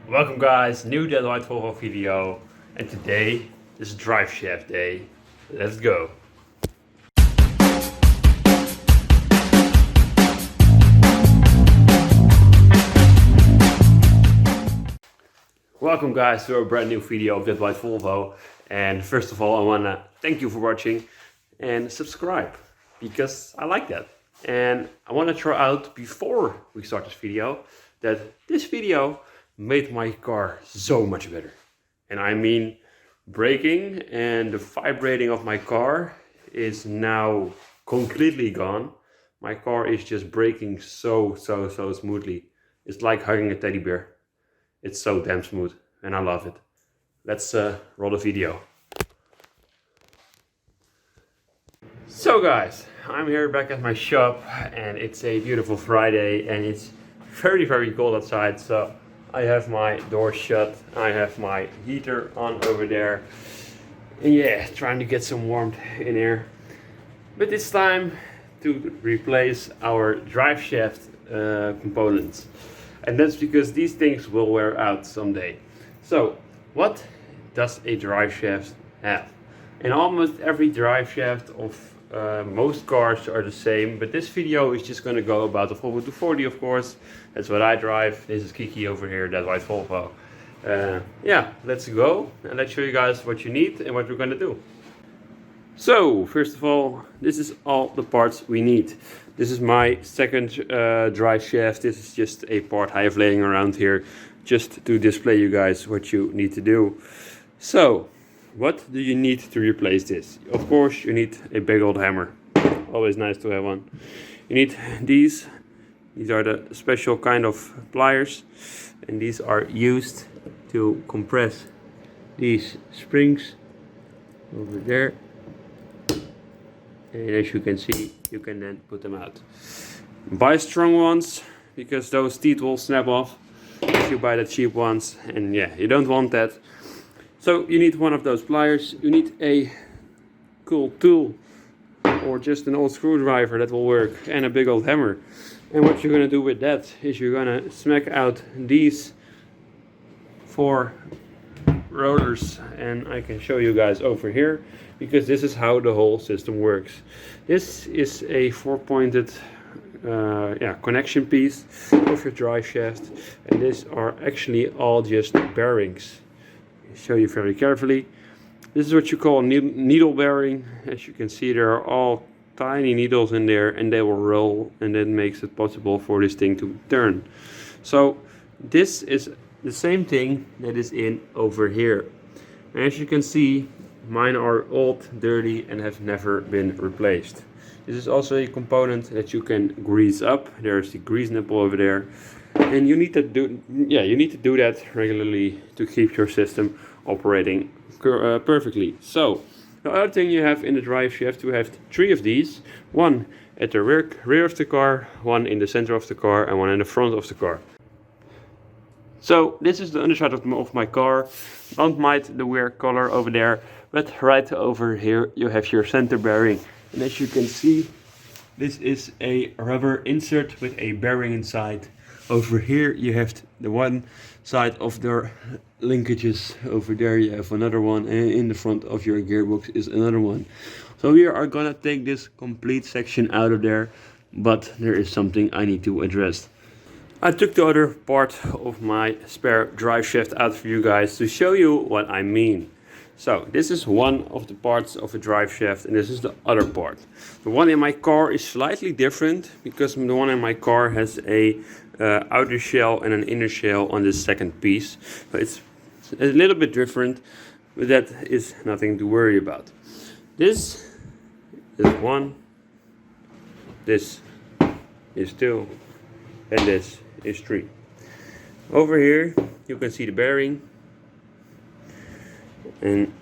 Welcome guys, new Dead White Volvo video, and today is Driveshaft day. Let's go! Welcome guys to a brand new video of Dead White Volvo, and first of all I wanna thank you for watching and subscribe because I like that. And I wanna try out before we start this video that this video made my car so much better. And I mean, braking and the vibrating of my car is now completely gone. My car is just braking so smoothly. It's like hugging a teddy bear. It's so damn smooth and I love it. Let's roll the video. So guys, I'm here back at my shop and it's a beautiful Friday and it's very cold outside, so I have my door shut, I have my heater on over there, and yeah, trying to get some warmth in here. But it's time to replace our driveshaft components, and that's because these things will wear out someday. So what does a driveshaft have? And almost every driveshaft of most cars are the same, but this video is just going to go about the Volvo 240, of course. That's what I drive. This is Kiki over here, that white Volvo. Yeah, let's go and let's show you guys what you need and what we're going to do. So first of all, this is all the parts we need. This is my second drive shaft. This is just a part I have laying around here just to display you guys what you need to do. So what do you need to replace this? Of course you need a big old hammer. Always nice to have one. You need these. These are the special kind of pliers, and these are used to compress these springs over there. And as you can see, you can then put them out. Buy strong ones because those teeth will snap off if you buy the cheap ones, and yeah, you don't want that. So you need one of those pliers, you need a cool tool or just an old screwdriver that will work, and a big old hammer. And what you're going to do with that is you're going to smack out these 4 rollers, and I can show you guys over here because this is how the whole system works. This is a 4-pointed connection piece of your drive shaft, and these are actually all just bearings. Show you very carefully. This is what you call a needle bearing. As you can see, there are all tiny needles in there and they will roll, and that makes it possible for this thing to turn. So this is the same thing that is in over here. As you can see, mine are old, dirty, and have never been replaced. This is also a component that you can grease up. There's the grease nipple over there. And you need to do that regularly to keep your system operating perfectly. So the other thing you have in the drive, you have to have 3 of these. One at the rear of the car, one in the center of the car, and one in the front of the car. So this is the underside of my car. Don't mind the weird color over there, but right over here you have your center bearing. And as you can see, this is a rubber insert with a bearing inside. Over here you have the one side of the linkages. Over there you have another one, and in the front of your gearbox is another one. So we are gonna take this complete section out of there, but there is something I need to address. I took the other part of my spare drive shaft out for you guys to show you what I mean. So this is one of the parts of a drive shaft, and this is the other part. The one in my car is slightly different because the one in my car has a outer shell and an inner shell on this second piece. So it's a little bit different, but that is nothing to worry about. This is 1, this is 2, and this is 3. Over here you can see the bearing, and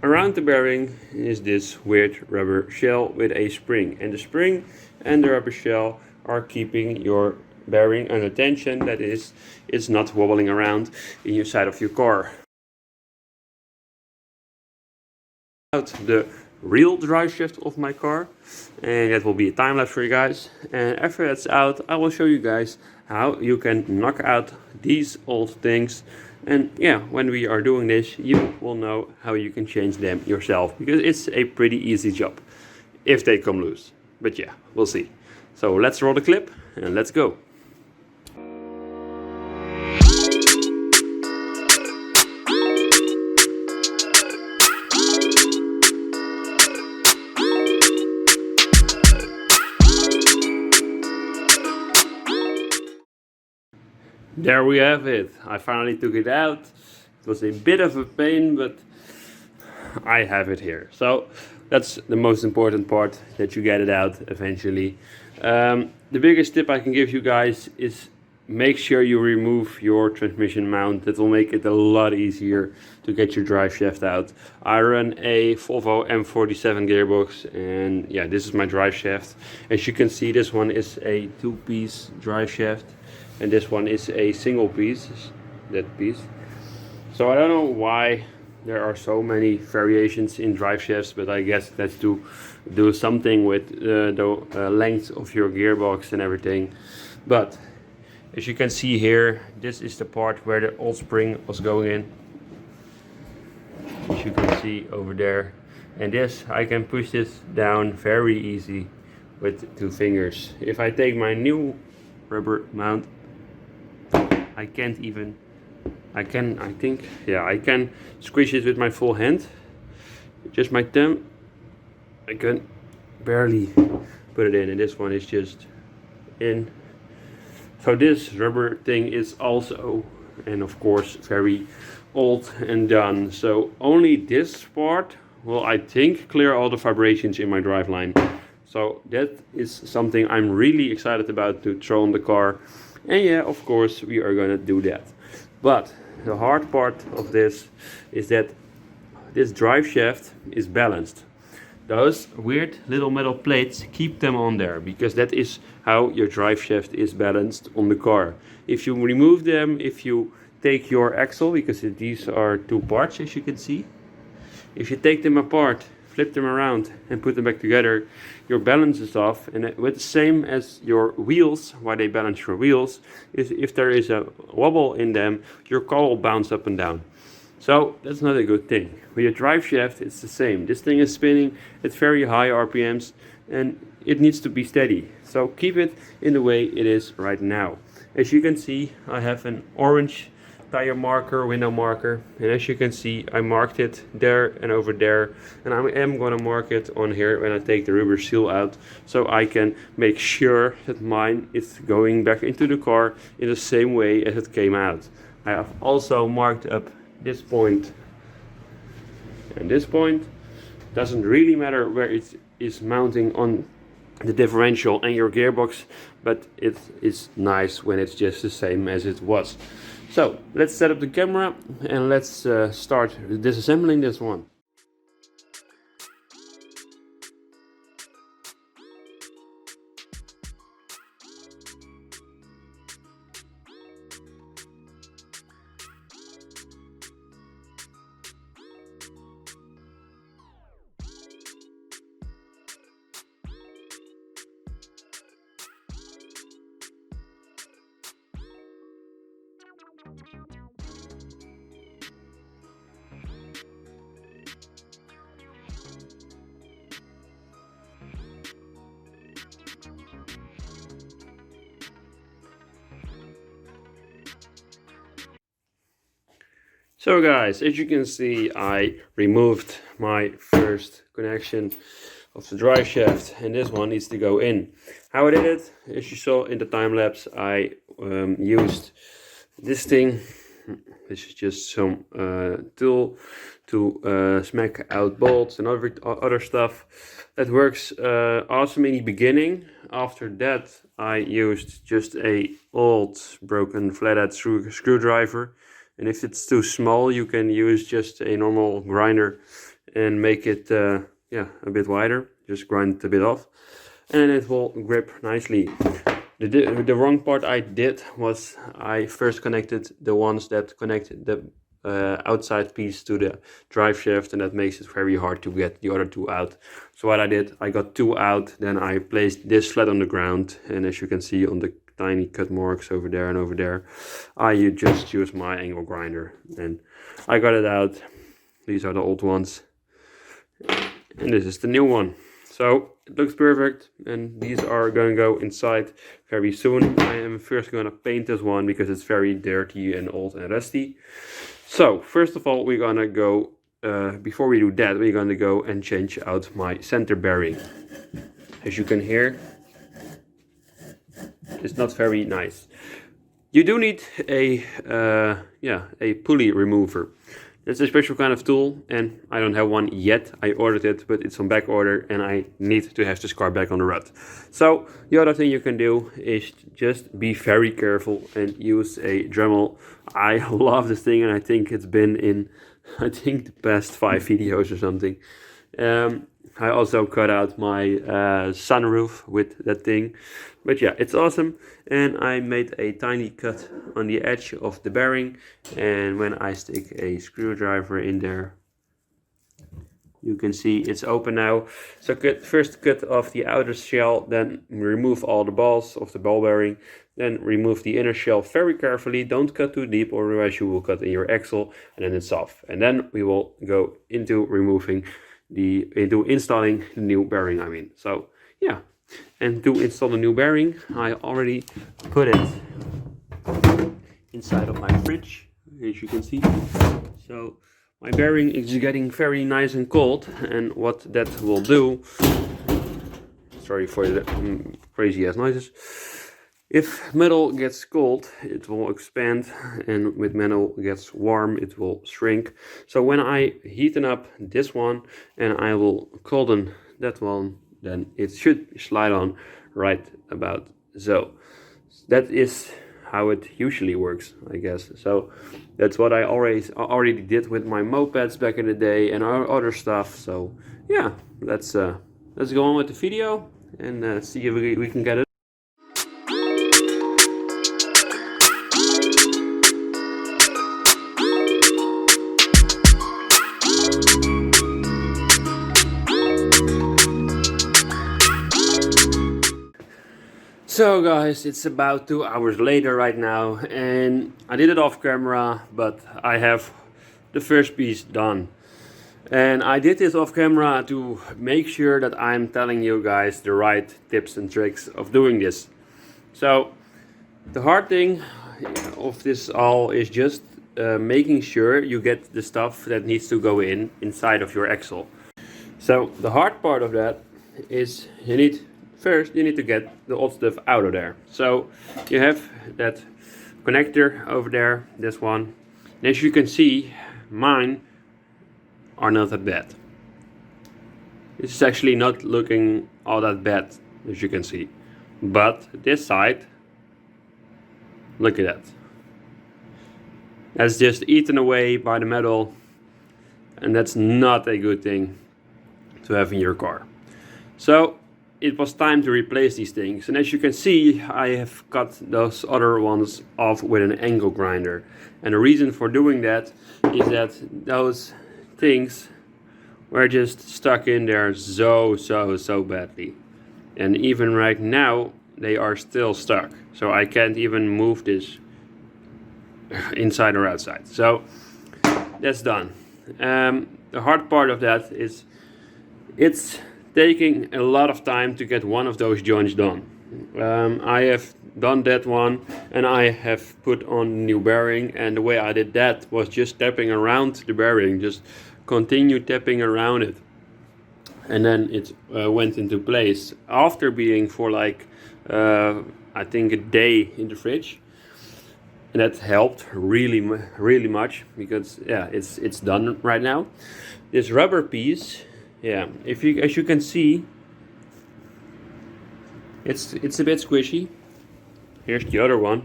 around the bearing is this weird rubber shell with a spring, and the spring and the rubber shell are keeping your bearing under tension, that is, it's not wobbling around in your side of your car. Out the real drive shaft of my car, and that will be a time lapse for you guys. And after that's out, I will show you guys how you can knock out these old things. And yeah, when we are doing this, you will know how you can change them yourself, because it's a pretty easy job if they come loose. But yeah, we'll see. So let's roll the clip and let's go. There we have it. I finally took it out. It was a bit of a pain, but I have it here. So that's the most important part, that you get it out eventually. The biggest tip I can give you guys is make sure you remove your transmission mount. That will make it a lot easier to get your drive shaft out. I run a Volvo M47 gearbox, and yeah, this is my drive shaft. As you can see, this one is a 2-piece drive shaft, and this one is a single piece, that piece. So I don't know why there are so many variations in drive shafts, but I guess that's to do something with the length of your gearbox and everything. But as you can see here, this is the part where the old spring was going in, as you can see over there. And this, I can push this down very easy with 2 fingers. If I take my new rubber mount, I can't even, I can squish it with my full hand. Just my thumb, I can barely put it in, and this one is just in. So this rubber thing is also, and of course, very old and done. So only this part will, I think, clear all the vibrations in my driveline. So that is something I'm really excited about to throw on the car. And yeah, of course, we are gonna do that. But the hard part of this is that this drive shaft is balanced. Those weird little metal plates, keep them on there, because that is how your drive shaft is balanced on the car. If you remove them, if you take your axle, because these are 2 parts, as you can see, if you take them apart, flip them around and put them back together, your balance is off. And with the same as your wheels, why they balance your wheels, is if there is a wobble in them, your car will bounce up and down. So that's not a good thing. With your drive shaft, it's the same. This thing is spinning at very high RPMs, and it needs to be steady. So keep it in the way it is right now. As you can see, I have an orange tire marker, window marker, and as you can see, I marked it there and over there, and I am going to mark it on here when I take the rubber seal out, so I can make sure that mine is going back into the car in the same way as it came out. I have also marked up this point and this point. Doesn't really matter where it is mounting on the differential and your gearbox, but it is nice when it's just the same as it was. So let's set up the camera and let's start disassembling this one. So guys, as you can see, I removed my first connection of the drive shaft, and this one needs to go in. How I did it, as you saw in the time lapse, I used this thing. This is just some tool to smack out bolts and other stuff. That works awesome in the beginning. After that, I used just a old broken flathead screwdriver. And if it's too small, you can use just a normal grinder and make it a bit wider. Just grind it a bit off, and it will grip nicely. The wrong part I did was I first connected the ones that connect the outside piece to the drive shaft, and that makes it very hard to get the other 2 out. So what I did, I got 2 out, then I placed this flat on the ground, and as you can see on the tiny cut marks over there and over there, I just use my angle grinder, and I got it out. These are the old ones, and this is the new one. So it looks perfect, and these are going to go inside very soon. I am first going to paint this one because it's very dirty and old and rusty. So first of all, we're going to go, before we do that, we're going to go and change out my center bearing. As you can hear, it's not very nice. You do need a pulley remover. It's a special kind of tool, and I don't have one yet. I ordered it, but it's on back order, and I need to have this car back on the road. So the other thing you can do is just be very careful and use a Dremel. I love this thing, and I think it's been in, the past 5 videos or something. I also cut out my sunroof with that thing. But yeah, it's awesome. And I made a tiny cut on the edge of the bearing. And when I stick a screwdriver in there, you can see it's open now. So first cut off the outer shell, then remove all the balls of the ball bearing. Then remove the inner shell very carefully. Don't cut too deep, or otherwise you will cut in your axle, and then it's off. And then we will go into installing the new bearing, So yeah, and to install the new bearing, I already put it inside of my fridge, as you can see. So my bearing is getting very nice and cold, and what that will do, sorry for the crazy ass noises. If metal gets cold, it will expand, and with metal gets warm, it will shrink. So when I heaten up this one and I will colden that one, then it should slide on right about so. That is how it usually works, I guess. So that's what I already did with my mopeds back in the day and other stuff. So yeah, let's go on with the video and see if we can get it. So guys, it's about 2 hours later right now, and I did it off camera, but I have the first piece done. And I did this off camera to make sure that I'm telling you guys the right tips and tricks of doing this. So the hard thing of this all is just making sure you get the stuff that needs to go inside of your axle. So the hard part of that is first you need to get the old stuff out of there. So you have that connector over there, this one. And as you can see, mine are not that bad. This is actually not looking all that bad, as you can see. But this side, look at that. That's just eaten away by the metal, and that's not a good thing to have in your car. So it was time to replace these things, and as you can see, I have cut those other ones off with an angle grinder. And the reason for doing that is that those things were just stuck in there so badly, and even right now they are still stuck, so I can't even move this inside or outside. So that's done. The hard part of that is it's taking a lot of time to get one of those joints done. I have done that one, and I have put on new bearing, and the way I did that was just tapping around the bearing, just continue tapping around it, and then it went into place after being for like I think a day in the fridge, and that helped really much, because yeah, it's done right now. This rubber piece, yeah, as you can see, it's a bit squishy. Here's the other one.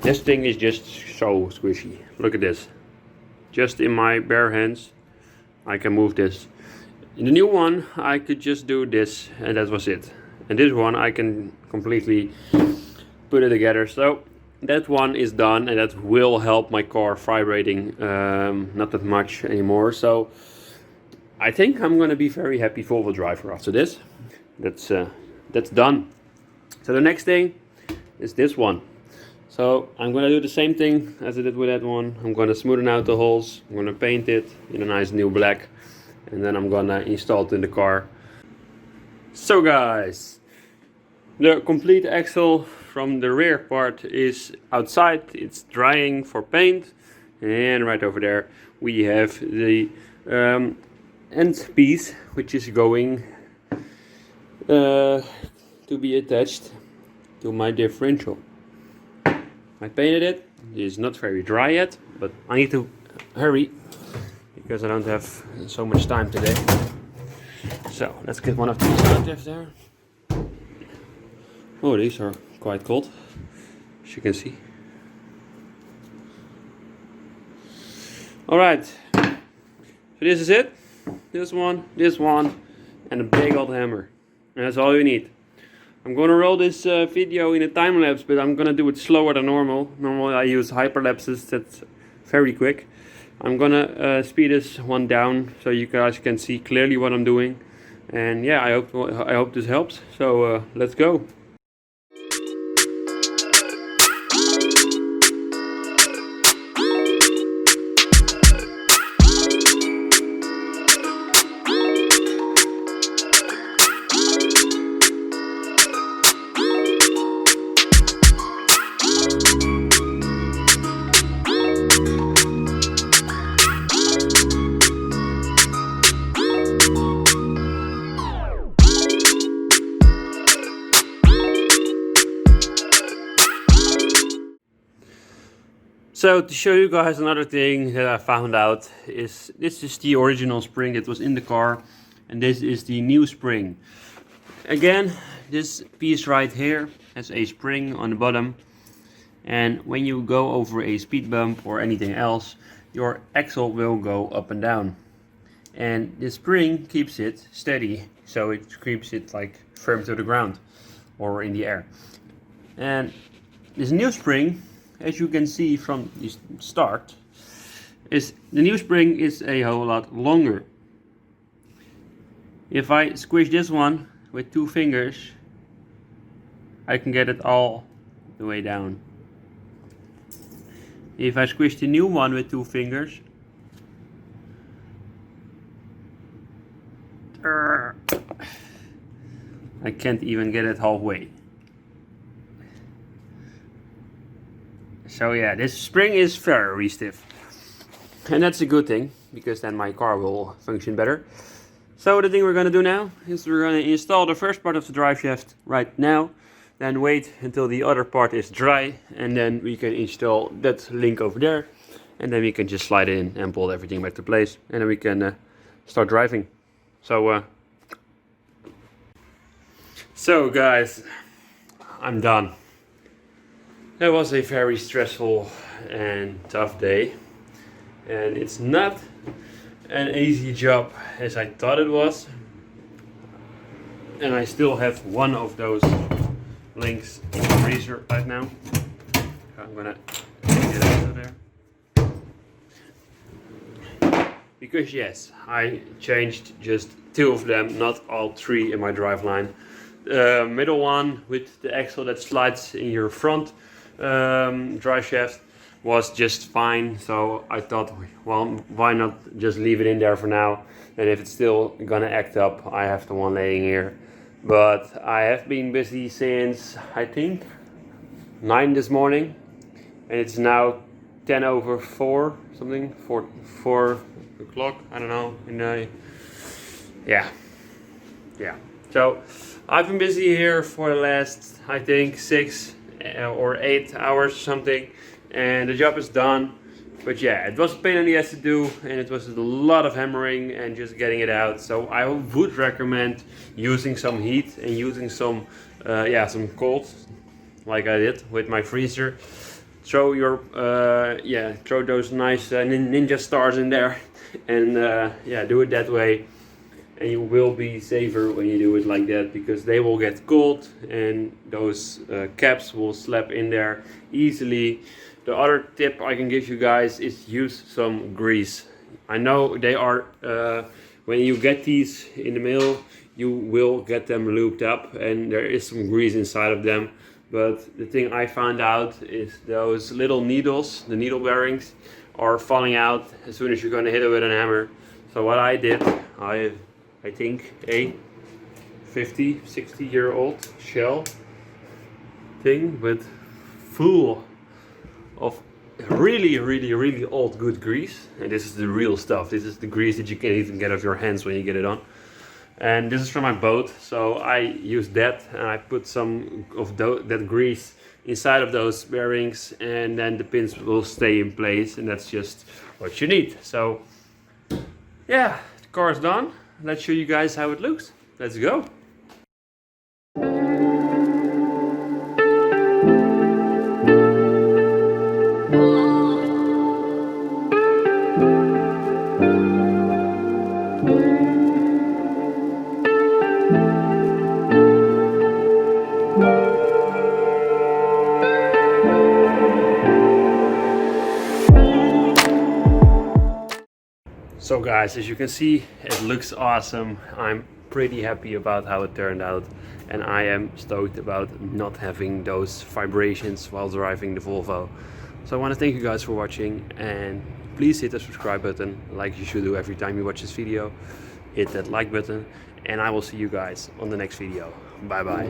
This thing is just so squishy. Look at this. Just in my bare hands, I can move this. In the new one, I could just do this, and that was it. And this one, I can completely put it together. So that one is done, and that will help my car vibrating not that much anymore. So I think I'm gonna be very happy Volvo driver after this. that's done. So the next thing is this one. So I'm gonna do the same thing as I did with that one. I'm gonna smoothen out the holes. I'm gonna paint it in a nice new black, and then I'm gonna install it in the car. So guys, the complete axle from the rear part is outside. It's drying for paint, and right over there we have the end piece, which is going to be attached to my differential. I painted it. It is not very dry yet, but I need to hurry because I don't have so much time today. So let's get one of these out of there. Oh, these are quite cold, as you can see. Alright, so this is it. This one, and a big old hammer. And that's all you need. I'm gonna roll this video in a time lapse, but I'm gonna do it slower than normal. Normally I use hyperlapses, that's very quick. I'm gonna speed this one down so you guys can see clearly what I'm doing. And yeah, I hope this helps. So let's go. So to show you guys another thing that I found out is this is the original spring that was in the car, and this is the new spring. Again, this piece right here has a spring on the bottom, and when you go over a speed bump or anything else, your axle will go up and down. And the spring keeps it steady, so it keeps it like firm to the ground or in the air. And this new spring, as you can see from the start, is the new spring is a whole lot longer. If I squish this one with 2 fingers, I can get it all the way down. If I squish the new one with 2 fingers, I can't even get it halfway. So yeah, this spring is very stiff. And that's a good thing, because then my car will function better. So the thing we're going to do now is we're going to install the first part of the drive shaft right now. Then wait until the other part is dry, and then we can install that link over there. And then we can just slide it in and pull everything back to place. And then we can start driving. So guys, I'm done. That was a very stressful and tough day, and it's not an easy job as I thought it was, and I still have one of those links in the freezer right now. I'm gonna take it out of there, because yes, I changed just 2 of them, not all 3 in my driveline. The middle one with the axle that slides in your front drive shaft was just fine, so I thought, well, why not just leave it in there for now, and if it's still gonna act up, I have the one laying here. But I have been busy since I think 9 this morning, and it's now 10 over 4 something, 4 o'clock, I don't know, yeah. So I've been busy here for the last, I think, 6 or 8 hours or something, and the job is done. But yeah, it was a pain in the ass to do, and it was a lot of hammering and just getting it out. So I would recommend using some heat and using some cold, like I did with my freezer. Throw your throw those nice ninja stars in there, and do it that way. And you will be safer when you do it like that, because they will get cold and those caps will slap in there easily. The other tip I can give you guys is use some grease. I know they are, when you get these in the mail, you will get them looped up, and there is some grease inside of them. But the thing I found out is those little needles, the needle bearings, are falling out as soon as you're going to hit it with a hammer. So what I did, I think a 50-60-year-old shell thing with full of really old good grease, and this is the real stuff. This is the grease that you can't even get off your hands when you get it on. And this is from my boat, so I used that, and I put some of that grease inside of those bearings, and then the pins will stay in place, and that's just what you need. So yeah, the car is done. Let's show you guys how it looks. Let's go. So guys, as you can see, it looks awesome. I'm pretty happy about how it turned out, and I am stoked about not having those vibrations while driving the Volvo. So I want to thank you guys for watching, and please hit the subscribe button like you should do every time you watch this video. Hit that like button, and I will see you guys on the next video. Bye bye.